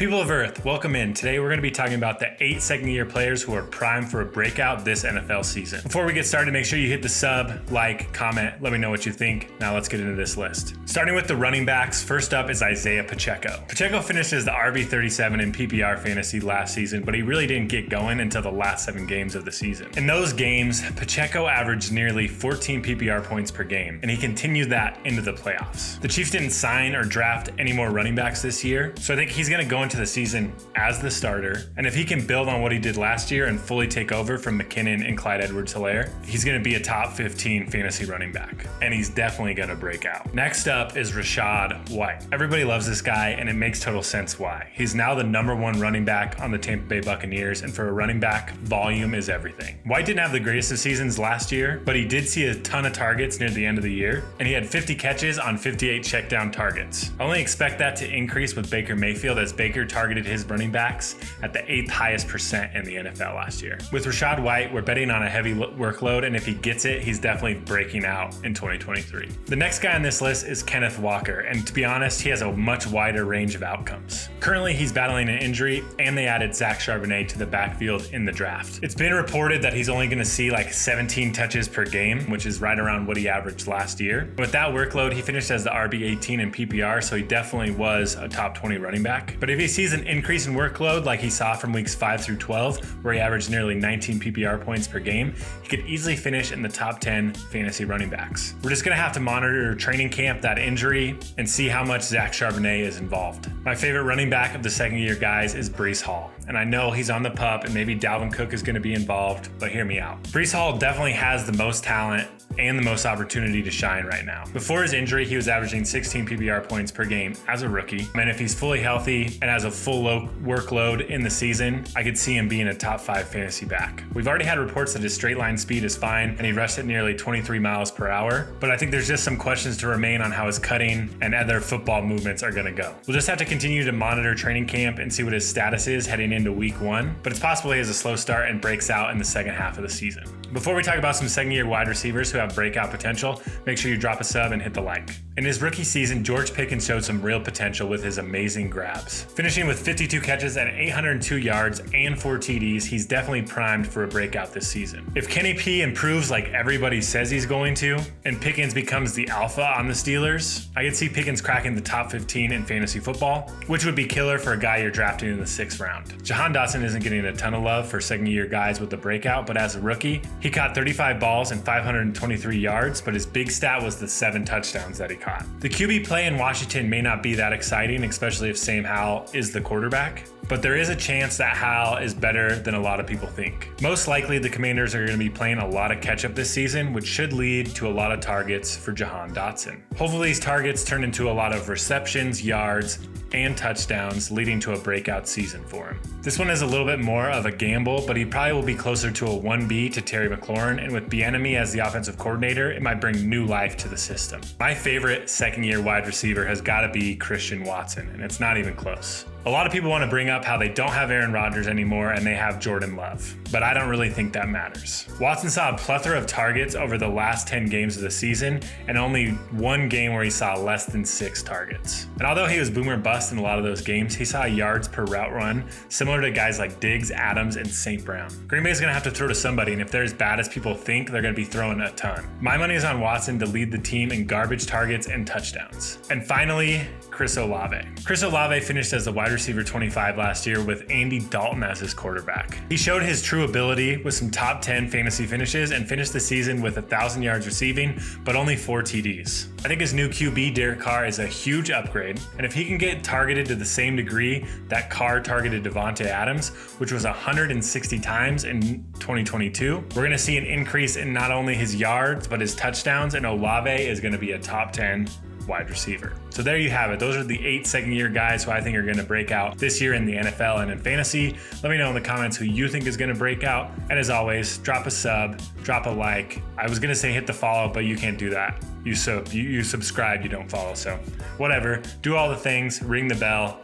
People of Earth, welcome in. Today we're going to be talking about the 8 second-year players who are primed for a breakout this NFL season. Before we get started, make sure you hit the sub, like, comment, let me know what you think. Now let's get into this list. Starting with the running backs, first up is Isaiah Pacheco. Pacheco finished as the RB37 in PPR fantasy last season, but he really didn't get going until the last 7 games of the season. In those games, Pacheco averaged nearly 14 PPR points per game, and he continued that into the playoffs. The Chiefs didn't sign or draft any more running backs this year, so I think he's going to go into the season as the starter, and if he can build on what he did last year and fully take over from McKinnon and Clyde Edwards-Helaire, he's going to be a top 15 fantasy running back, and he's definitely going to break out. Next up is Rashad White. Everybody loves this guy, and it makes total sense why. He's now the #1 running back on the Tampa Bay Buccaneers, and for a running back, volume is everything. White didn't have the greatest of seasons last year, but he did see a ton of targets near the end of the year, and he had 50 catches on 58 checkdown targets. I only expect that to increase with Baker Mayfield, as Baker targeted his running backs at the 8th highest percent in the NFL last year. With Rashad White, we're betting on a heavy workload, and if he gets it, he's definitely breaking out in 2023. The next guy on this list is Kenneth Walker, and to be honest, he has a much wider range of outcomes. Currently, he's battling an injury, and they added Zach Charbonnet to the backfield in the draft. It's been reported that he's only going to see like 17 touches per game, which is right around what he averaged last year. With that workload, he finished as the RB18 in PPR, so he definitely was a top 20 running back. But if he sees an increase in workload like he saw from weeks 5 through 12, where he averaged nearly 19 PPR points per game, he could easily finish in the top 10 fantasy running backs. We're just going to have to monitor training camp, that injury, and see how much Zach Charbonnet is involved. My favorite running back of the second-year guys is Breece Hall, and I know he's on the pup and maybe Dalvin Cook is going to be involved, but hear me out. Breece Hall definitely has the most talent and the most opportunity to shine right now. Before his injury, he was averaging 16 PPR points per game as a rookie. And if he's fully healthy and has a full workload in the season, I could see him being a top 5 fantasy back. We've already had reports that his straight line speed is fine and he rushed at nearly 23 miles per hour, but I think there's just some questions to remain on how his cutting and other football movements are gonna go. We'll just have to continue to monitor training camp and see what his status is heading into week 1, but it's possible he has a slow start and breaks out in the second half of the season. Before we talk about some second-year wide receivers who have breakout potential, make sure you drop a sub and hit the like. In his rookie season, George Pickens showed some real potential with his amazing grabs. Finishing with 52 catches and 802 yards and 4 TDs, he's definitely primed for a breakout this season. If Kenny P improves like everybody says he's going to, and Pickens becomes the alpha on the Steelers, I could see Pickens cracking the top 15 in fantasy football, which would be killer for a guy you're drafting in the 6th round. Jehan Dotson isn't getting a ton of love for second-year guys with the breakout, but as a rookie, he caught 35 balls and 523 yards, but his big stat was the 7 touchdowns that he caught. The QB play in Washington may not be that exciting, especially if Sam Howell is the quarterback, but there is a chance that Howell is better than a lot of people think. Most likely, the Commanders are going to be playing a lot of catch-up this season, which should lead to a lot of targets for Jehan Dotson. Hopefully, these targets turn into a lot of receptions, yards, and touchdowns, leading to a breakout season for him. This one is a little bit more of a gamble, but he probably will be closer to a 1B to Terry McLaurin, and with Bieniemy as the offensive coordinator, it might bring new life to the system. My favorite second-year wide receiver has got to be Christian Watson, and it's not even close. A lot of people want to bring up how they don't have Aaron Rodgers anymore and they have Jordan Love, but I don't really think that matters. Watson saw a plethora of targets over the last 10 games of the season and only one game where he saw less than 6 targets. And although he was boomer bust in a lot of those games, he saw yards per route run similar to guys like Diggs, Adams, and St. Brown. Green Bay's going to have to throw to somebody, and if they're as bad as people think, they're going to be throwing a ton. My money is on Watson to lead the team in garbage targets and touchdowns. And finally, Chris Olave. Chris Olave finished as the wide receiver 25 last year with Andy Dalton as his quarterback. He showed his true ability with some top 10 fantasy finishes and finished the season with 1,000 yards receiving, but only 4 TDs. I think his new QB, Derek Carr, is a huge upgrade, and if he can get targeted to the same degree that Carr targeted Devontae Adams, which was 160 times in 2022, we're going to see an increase in not only his yards, but his touchdowns, and Olave is going to be a top 10 wide receiver. So there you have it. Those are the 8 second-year guys who I think are going to break out this year in the NFL and in fantasy. Let me know in the comments who you think is going to break out. And as always, drop a sub, drop a like. I was going to say hit the follow, but you can't do that. You subscribe, you don't follow. So whatever. Do all the things. Ring the bell.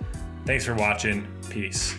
Thanks for watching. Peace.